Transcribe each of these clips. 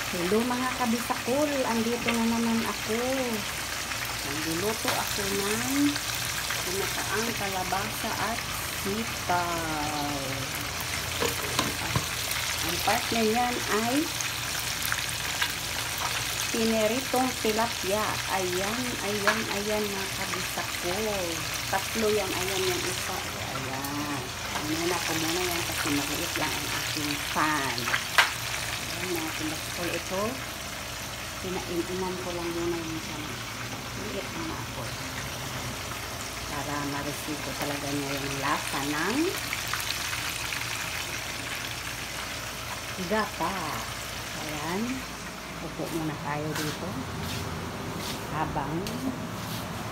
Hello mga kabisakul, andito na naman ako. Nagluluto ako ng pinakaang kalabasa at sitaw. Ang partner niyan ay pineritong tilapia. Ayan mga kabisakul. Tatlo yan, ayan yung isa. Ayan. Muna ko muna yan kasi maliit lang ang aking pan. Mga kabisakul, ito pinaininan ko lang muna yung sana. Maliit na ako para ma-receive ko talaga niya yung lasa ng gata. Ayan, upo muna tayo dito habang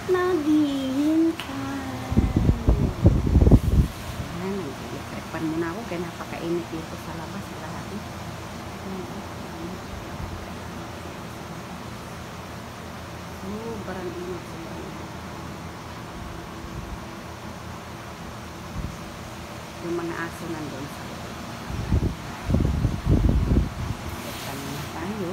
naghihintay. Ayan, nag-i-prepan muna ako kaya napakainit dito sa labas lahat. Sobrang init. Yung mga aso nandun sa loob. Prepan muna tayo.